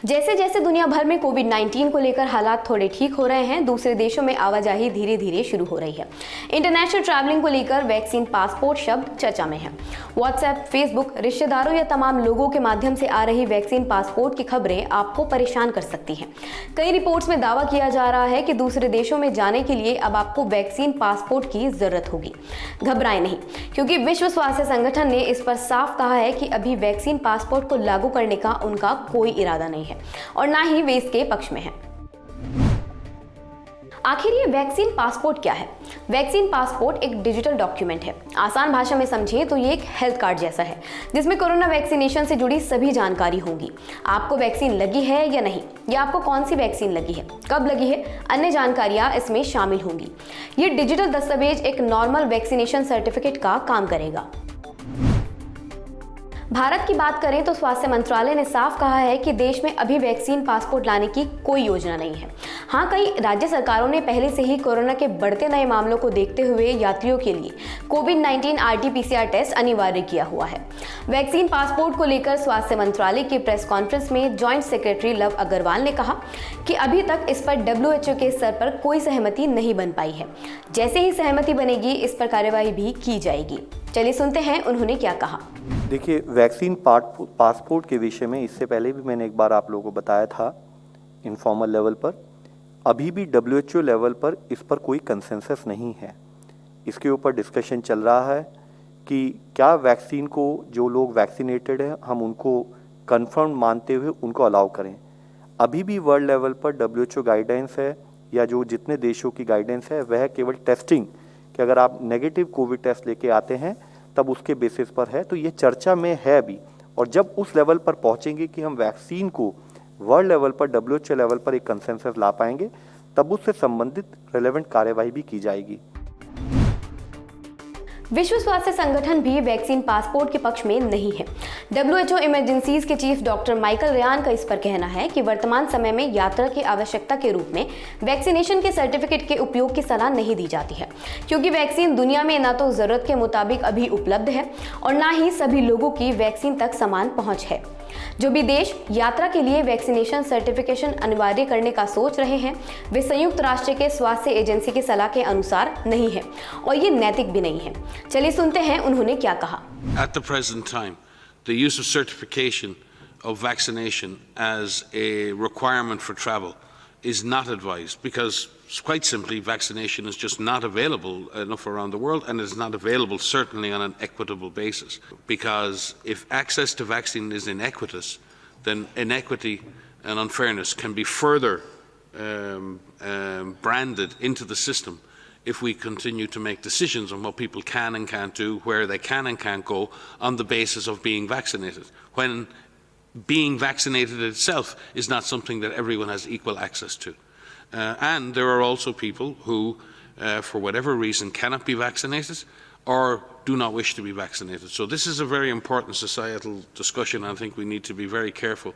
जैसे जैसे दुनिया भर में कोविड-19 को लेकर हालात थोड़े ठीक हो रहे हैं, दूसरे देशों में आवाजाही धीरे धीरे शुरू हो रही है। इंटरनेशनल ट्रैवलिंग को लेकर वैक्सीन पासपोर्ट शब्द चर्चा में है। व्हाट्सएप, फेसबुक, रिश्तेदारों या तमाम लोगों के माध्यम से आ रही वैक्सीन पासपोर्ट की खबरें आपको परेशान कर सकती हैं। कई रिपोर्ट्स में दावा किया जा रहा है कि दूसरे देशों में जाने के लिए अब आपको वैक्सीन पासपोर्ट की जरूरत होगी। घबराएं नहीं, क्योंकि विश्व स्वास्थ्य संगठन ने इस पर साफ कहा है कि अभी वैक्सीन पासपोर्ट को लागू करने का उनका कोई इरादा नहीं है और ना ही वे इसके पक्ष में है। आखिर ये वैक्सीन पासपोर्ट क्या है? वैक्सीन पासपोर्ट एक डिजिटल डॉक्यूमेंट है। आसान भाषा में समझें तो ये एक हेल्थ कार्ड जैसा है, जिसमें कोरोना वैक्सीनेशन से जुड़ी सभी जानकारी होगी। आपको वैक्सीन लगी है या नहीं, या आपको कौन सी वैक्सीन लगी है, कब लगी है, अन्य जानकारियां इसमें शामिल होंगी। ये डिजिटल दस्तावेज एक नॉर्मल वैक्सीनेशन सर्टिफिकेट का काम करेगा। भारत की बात करें तो स्वास्थ्य मंत्रालय ने साफ कहा है कि देश में अभी वैक्सीन पासपोर्ट लाने की कोई योजना नहीं है। हाँ, कई राज्य सरकारों ने पहले से ही कोरोना के बढ़ते नए मामलों को देखते हुए यात्रियों के लिए कोविड-19 RT-PCR टेस्ट अनिवार्य किया हुआ है। वैक्सीन पासपोर्ट को लेकर स्वास्थ्य मंत्रालय की प्रेस कॉन्फ्रेंस में जॉइंट सेक्रेटरी लव अग्रवाल ने कहा कि अभी तक इस पर WHO के स्तर पर कोई सहमति नहीं बन पाई है। जैसे ही सहमति बनेगी, इस पर कार्यवाही भी की जाएगी। चलिए सुनते हैं उन्होंने क्या कहा। देखिए, वैक्सीन पासपोर्ट के विषय में इससे पहले भी मैंने एक बार आप लोगों को बताया था इनफॉर्मल लेवल पर। अभी भी WHO लेवल पर इस पर कोई कंसेंसस नहीं है। इसके ऊपर डिस्कशन चल रहा है कि क्या वैक्सीन को जो लोग वैक्सीनेटेड हैं हम उनको कंफर्म मानते हुए उनको अलाउ करें। अभी भी वर्ल्ड लेवल पर WHO गाइडेंस है, या जो जितने देशों की गाइडेंस है वह केवल टेस्टिंग कि अगर आप नेगेटिव कोविड टेस्ट लेके आते हैं तब उसके बेसिस पर है। तो ये चर्चा में है अभी, और जब उस लेवल पर पहुंचेंगे कि हम वैक्सीन को वर्ल्ड लेवल पर WHO लेवल पर एक कंसेंसस ला पाएंगे, तब उससे संबंधित रेलेवेंट कार्यवाही भी की जाएगी। विश्व स्वास्थ्य संगठन भी वैक्सीन पासपोर्ट के पक्ष में नहीं है। WHO इमरजेंसीज के चीफ डॉक्टर माइकल रेयान का इस पर कहना है कि वर्तमान समय में यात्रा की आवश्यकता के रूप में वैक्सीनेशन के सर्टिफिकेट के उपयोग की सलाह नहीं दी जाती है, क्योंकि वैक्सीन दुनिया में न तो जरूरत के मुताबिक अभी उपलब्ध है और न ही सभी लोगों की वैक्सीन तक समान पहुंच है। जो भी देश यात्रा के लिए वैक्सीनेशन सर्टिफिकेशन अनिवार्य करने का सोच रहे हैं, वे संयुक्त राष्ट्र के स्वास्थ्य एजेंसी की सलाह के अनुसार नहीं है और ये नैतिक भी नहीं है। चलिए सुनते हैं उन्होंने क्या कहा। At the present time, the use of certification of vaccination as a requirement for travel is not advised, because quite simply vaccination is just not available enough around the world, and is not available certainly on an equitable basis, because if access to vaccine is inequitous, then inequity and unfairness can be further branded into the system if we continue to make decisions on what people can and can't do, where they can and can't go on the basis of being vaccinated, when being vaccinated itself is not something that everyone has equal access to. And there are also people who, for whatever reason, cannot be vaccinated or do not wish to be vaccinated. So this is a very important societal discussion. I think we need to be very careful,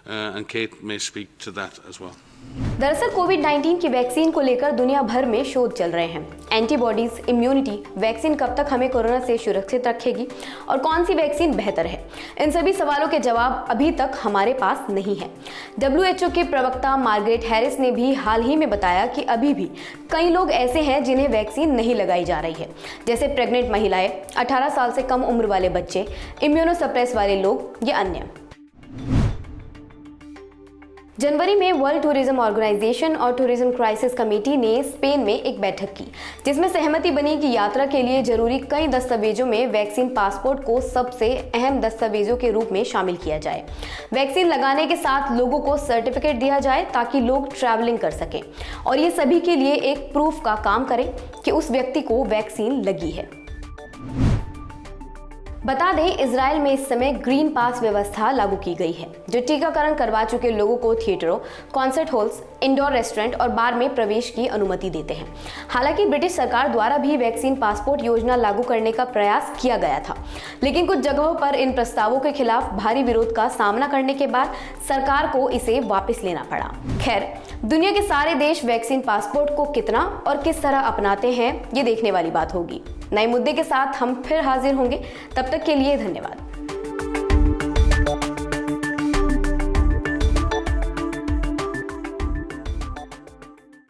and Kate may speak to that as well. दरअसल कोविड-19 की vaccine को लेकर दुनिया भर में शोध चल रहे हैं। एंटीबॉडीज, इम्यूनिटी, वैक्सीन कब तक हमें कोरोना से सुरक्षित रखेगी और कौन सी वैक्सीन बेहतर है, इन सभी सवालों के जवाब अभी तक हमारे पास नहीं है। WHO के प्रवक्ता मार्गरेट हैरिस ने भी हाल ही में बताया कि अभी भी कई लोग ऐसे हैं जिन्हें वैक्सीन नहीं लगाई जा रही है, जैसे प्रेग्नेंट महिलाएं, 18 साल से कम उम्र वाले बच्चे, इम्यूनोसप्रेस वाले लोग या अन्य। जनवरी में वर्ल्ड टूरिज्म ऑर्गेनाइजेशन और टूरिज्म क्राइसिस कमेटी ने स्पेन में एक बैठक की, जिसमें सहमति बनी कि यात्रा के लिए जरूरी कई दस्तावेजों में वैक्सीन पासपोर्ट को सबसे अहम दस्तावेजों के रूप में शामिल किया जाए। वैक्सीन लगाने के साथ लोगों को सर्टिफिकेट दिया जाए ताकि लोग ट्रैवलिंग कर सकें, और ये सभी के लिए एक प्रूफ का काम करे कि उस व्यक्ति को वैक्सीन लगी है। बता दें, इजराइल में इस समय ग्रीन पास व्यवस्था लागू की गई है, जो टीकाकरण करवा चुके लोगों को थिएटरों, कॉन्सर्ट हॉल्स, इंडोर रेस्टोरेंट और बार में प्रवेश की अनुमति देते हैं। हालांकि ब्रिटिश सरकार द्वारा भी वैक्सीन पासपोर्ट योजना लागू करने का प्रयास किया गया था, लेकिन कुछ जगहों पर इन प्रस्तावों के खिलाफ भारी विरोध का सामना करने के बाद सरकार को इसे वापस लेना पड़ा। खैर, दुनिया के सारे देश वैक्सीन पासपोर्ट को कितना और किस तरह अपनाते हैं, ये देखने वाली बात होगी। नए मुद्दे के साथ हम फिर हाजिर होंगे। तब तक के लिए धन्यवाद।